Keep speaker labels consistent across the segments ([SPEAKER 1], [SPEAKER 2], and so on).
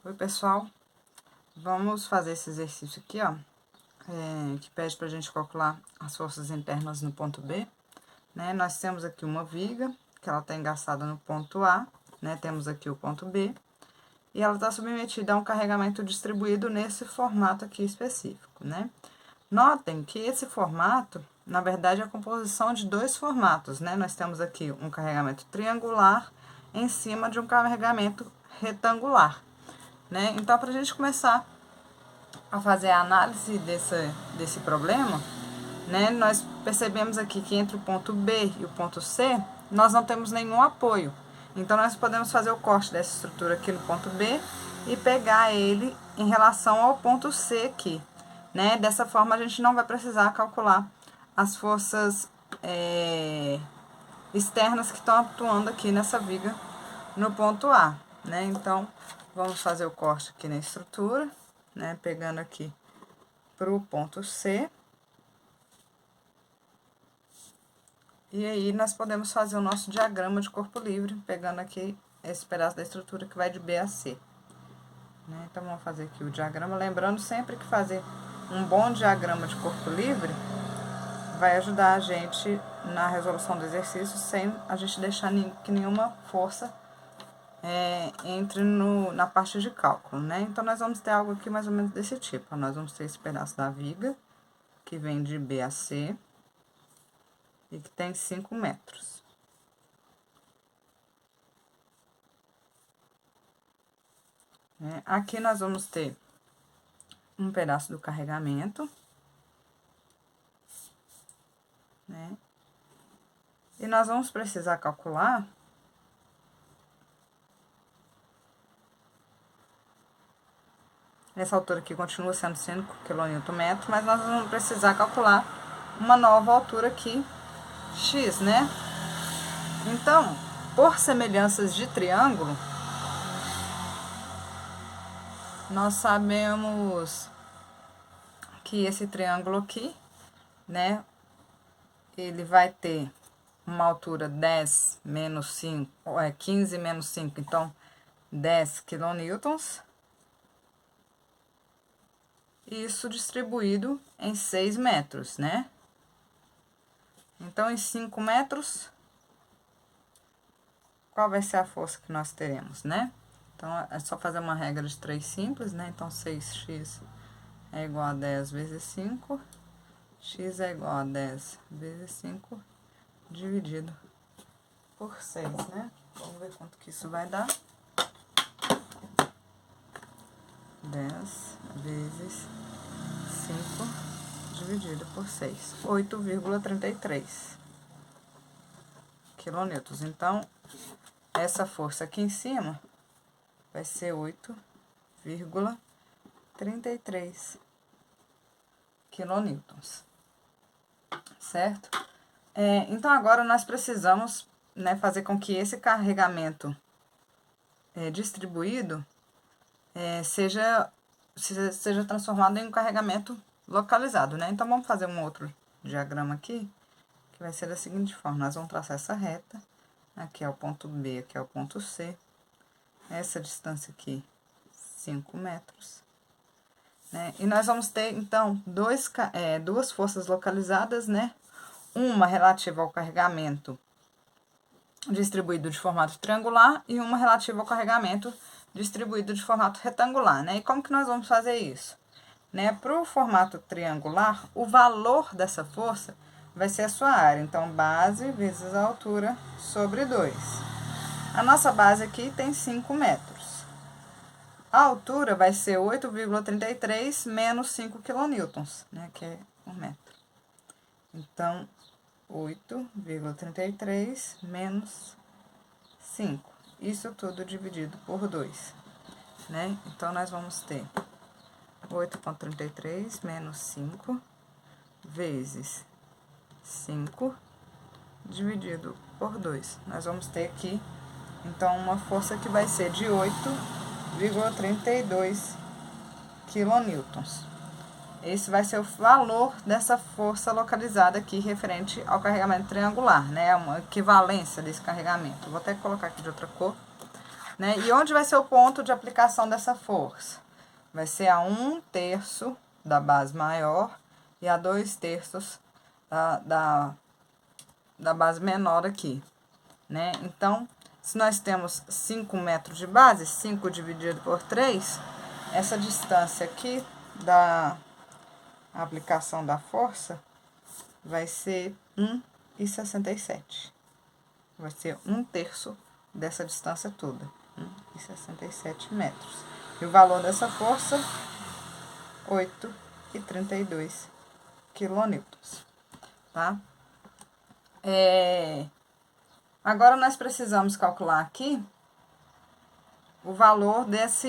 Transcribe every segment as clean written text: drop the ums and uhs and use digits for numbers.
[SPEAKER 1] Oi, pessoal. Vamos fazer esse exercício aqui, ó, que pede pra gente calcular as forças internas no ponto B, né? Nós temos aqui uma viga, que ela tá engaçada no ponto A, né? Temos aqui o ponto B, e ela tá submetida a um carregamento distribuído nesse formato aqui específico, né? Notem que esse formato, na verdade, é a composição de dois formatos, né? Nós temos aqui um carregamento triangular em cima de um carregamento retangular, né? Então, para a gente começar a fazer a análise desse problema, né, nós percebemos aqui que entre o ponto B e o ponto C, nós não temos nenhum apoio. Então, nós podemos fazer o corte dessa estrutura aqui no ponto B e pegar ele em relação ao ponto C aqui, né? Dessa forma, a gente não vai precisar calcular as forças externas que estão atuando aqui nessa viga no ponto A, né? Então, vamos fazer o corte aqui na estrutura, né? Pegando aqui pro ponto C. E aí, nós podemos fazer o nosso diagrama de corpo livre, pegando aqui esse pedaço da estrutura que vai de B a C. Né? Então, vamos fazer aqui o diagrama. Lembrando sempre que fazer um bom diagrama de corpo livre vai ajudar a gente na resolução do exercício, sem a gente deixar que nenhuma força entre na parte de cálculo, né? Então, nós vamos ter algo aqui mais ou menos desse tipo. Nós vamos ter esse pedaço da viga, que vem de B a C, e que tem 5 metros. Aqui nós vamos ter um pedaço do carregamento, né? E nós vamos precisar calcular nessa altura aqui continua sendo 5 kN, mas nós vamos precisar calcular uma nova altura aqui, x, né? Então, por semelhanças de triângulo, nós sabemos que esse triângulo aqui, né, ele vai ter uma altura 10 menos 5, 15 menos 5, então 10 quilonewtons. Isso distribuído em 6 metros, né? Então, em 5 metros, qual vai ser a força que nós teremos, né? Então, é só fazer uma regra de 3 simples, né? Então, 6x é igual a 10 vezes 5. X é igual a 10 vezes 5 dividido por 6, né? Vamos ver quanto que isso vai dar. 10 vezes 5 dividido por 6, 8,33 quilonewtons. Então, essa força aqui em cima vai ser 8,33 quilonewtons, certo? Então, agora nós precisamos, né, fazer com que esse carregamento distribuído seja transformado em um carregamento localizado, né? Então, vamos fazer um outro diagrama aqui, que vai ser da seguinte forma. Nós vamos traçar essa reta, aqui é o ponto B, aqui é o ponto C. Essa distância aqui, 5 metros. Né? E nós vamos ter, então, duas forças localizadas, né? Uma relativa ao carregamento distribuído de formato triangular e uma relativa ao carregamento distribuído de formato retangular, né? E como que nós vamos fazer isso? Né? Para o formato triangular, o valor dessa força vai ser a sua área. Então, base vezes a altura sobre 2. A nossa base aqui tem 5 metros. A altura vai ser 8,33 menos 5 quilonewtons, né? Que é 1 metro. Então, 8,33 menos 5. Isso tudo dividido por 2, né? Então, nós vamos ter 8,33 menos 5 vezes 5 dividido por 2. Nós vamos ter aqui, então, uma força que vai ser de 8,32 quilonewtons. Esse vai ser o valor dessa força localizada aqui, referente ao carregamento triangular, né? Uma equivalência desse carregamento. Vou até colocar aqui de outra cor, né? E onde vai ser o ponto de aplicação dessa força? Vai ser a 1/3 da base maior e a 2/3 da base menor aqui, né? Então, se nós temos 5 metros de base, 5 dividido por 3, essa distância aqui da aplicação da força vai ser 1,67. Vai ser 1/3 dessa distância toda, 1,67 metros. E o valor dessa força, 8,32 quilonewtons, tá? Agora, nós precisamos calcular aqui o valor dessa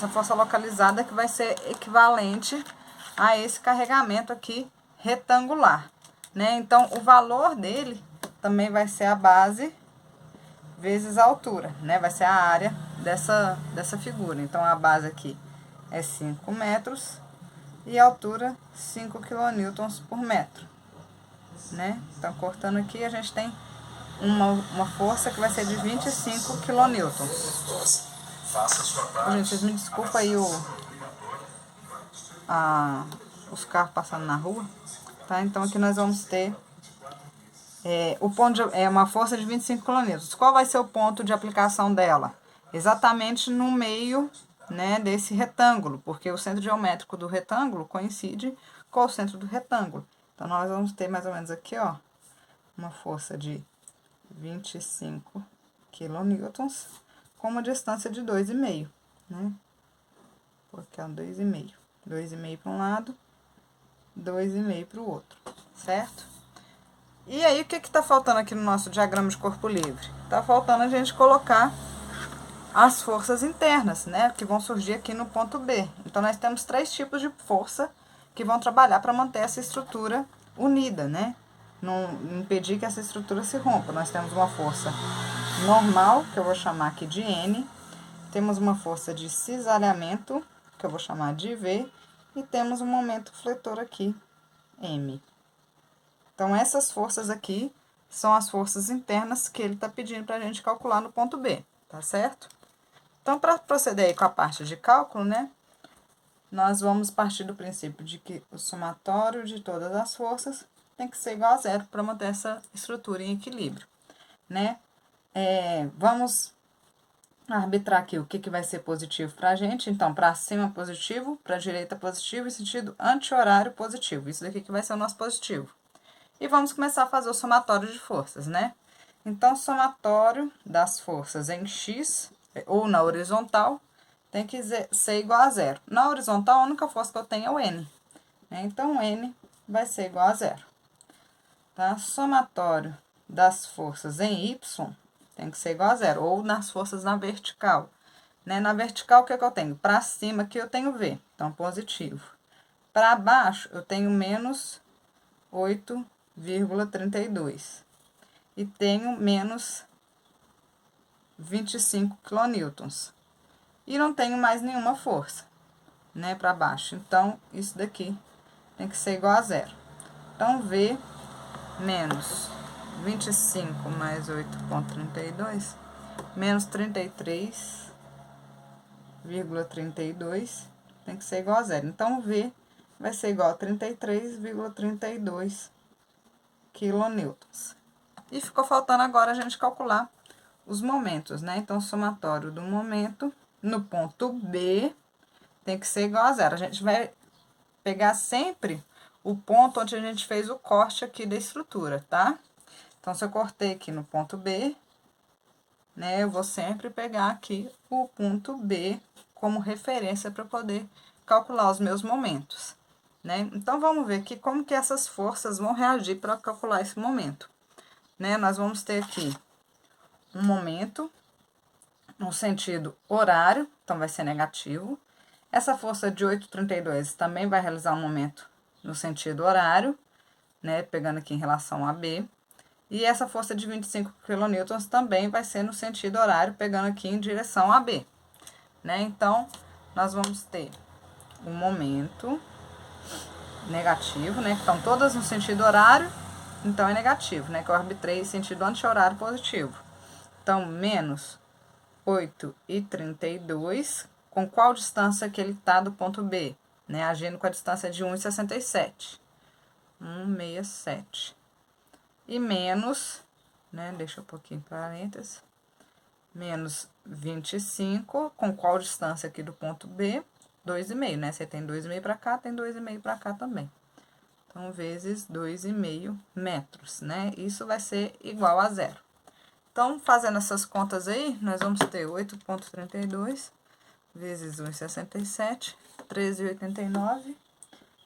[SPEAKER 1] força localizada, que vai ser equivalente a esse carregamento aqui retangular, né? Então, o valor dele também vai ser a base vezes a altura, né? Vai ser a área dessa figura. Então, a base aqui é 5 metros e a altura 5 quilonewtons por metro, né? Então, cortando aqui, a gente tem uma força que vai ser de 25 quilonewtons. Gente, vocês me desculpem aí os carros passando na rua, tá? Então, aqui nós vamos ter o ponto uma força de 25 quilonewtons. Qual vai ser o ponto de aplicação dela? Exatamente no meio, né, desse retângulo, porque o centro geométrico do retângulo coincide com o centro do retângulo. Então, nós vamos ter mais ou menos aqui, ó, uma força de 25 quilonewtons com uma distância de 2,5, né? Porque é um 2,5. 2,5 para um lado, 2,5 para o outro, certo? E aí, o que tá faltando aqui no nosso diagrama de corpo livre? Tá faltando a gente colocar as forças internas, né? Que vão surgir aqui no ponto B. Então, nós temos 3 tipos de força que vão trabalhar para manter essa estrutura unida, né? Não impedir que essa estrutura se rompa. Nós temos uma força normal, que eu vou chamar aqui de N. Temos uma força de cisalhamento, que eu vou chamar de V. E temos um momento fletor aqui, M. Então, essas forças aqui são as forças internas que ele está pedindo para a gente calcular no ponto B, tá certo? Então, para proceder aí com a parte de cálculo, né? Nós vamos partir do princípio de que o somatório de todas as forças tem que ser igual a 0 para manter essa estrutura em equilíbrio, né? Vamos arbitrar aqui o que vai ser positivo para a gente. Então, para cima positivo, para a direita positivo e sentido anti-horário positivo. Isso daqui que vai ser o nosso positivo. E vamos começar a fazer o somatório de forças, né? Então, somatório das forças em X, ou na horizontal, tem que ser igual a 0. Na horizontal, a única força que eu tenho é o N, né? Então, N vai ser igual a 0. Tá? Somatório das forças em Y tem que ser igual a 0, ou nas forças na vertical, né? Na vertical, o que eu tenho? Para cima, aqui eu tenho V, então positivo. Para baixo, eu tenho menos 8,32. E tenho menos 25 quilonewtons. E não tenho mais nenhuma força, né, para baixo. Então, isso daqui tem que ser igual a 0. Então, V menos 25 mais 8,32, menos 33,32, tem que ser igual a 0. Então, V vai ser igual a 33,32 quilonewtons. E ficou faltando agora a gente calcular os momentos, né? Então, o somatório do momento no ponto B tem que ser igual a 0. A gente vai pegar sempre o ponto onde a gente fez o corte aqui da estrutura, tá? Então, se eu cortei aqui no ponto B, né, eu vou sempre pegar aqui o ponto B como referência para poder calcular os meus momentos, né? Então, vamos ver aqui como que essas forças vão reagir para calcular esse momento, né? Nós vamos ter aqui um momento no sentido horário, então vai ser negativo. Essa força de 8,32 também vai realizar um momento no sentido horário, né, pegando aqui em relação a B. E essa força de 25 quilonewtons também vai ser no sentido horário, pegando aqui em direção a B, né? Então, nós vamos ter um momento negativo, né? Estão todas no sentido horário, então é negativo, né? Que eu arbitrei sentido anti-horário positivo. Então, menos 8,32, com qual distância que ele tá do ponto B? Né? Agindo com a distância de 1,67. 1,67. E menos, né? Deixa eu pôr aqui em parênteses. Menos 25, com qual distância aqui do ponto B? 2,5, né? Você tem 2,5 para cá, tem 2,5 para cá também. Então, vezes 2,5 metros, né? Isso vai ser igual a 0. Então, fazendo essas contas aí, nós vamos ter 8,32 vezes 1,67, 13,89.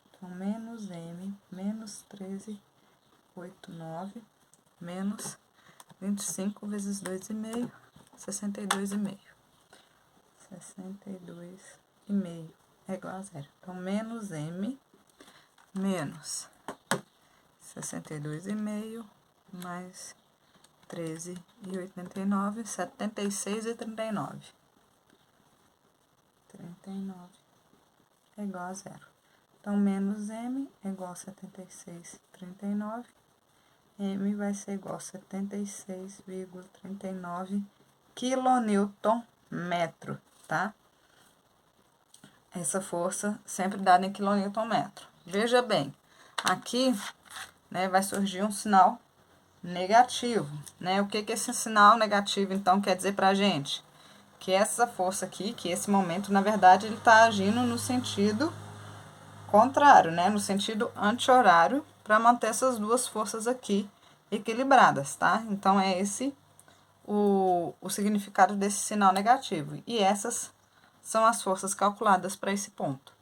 [SPEAKER 1] Então, menos M, menos 13,89, menos 25 vezes 2,5, 62,5. 62,5 é igual a 0. Então, menos M, menos 62,5, mais 13,89, 76,39. 39 é igual a 0. Então, menos M é igual a 76,39. M vai ser igual a 76,39 quilonewton metro, tá? Essa força sempre dada em quilonewton metro. Veja bem, aqui, né, vai surgir um sinal negativo, né? O que que esse sinal negativo, então, quer dizer pra gente? Que essa força aqui, que esse momento, na verdade, ele tá agindo no sentido contrário, né? No sentido anti-horário, para manter essas duas forças aqui equilibradas, tá? Então, é esse o significado desse sinal negativo. E essas são as forças calculadas para esse ponto.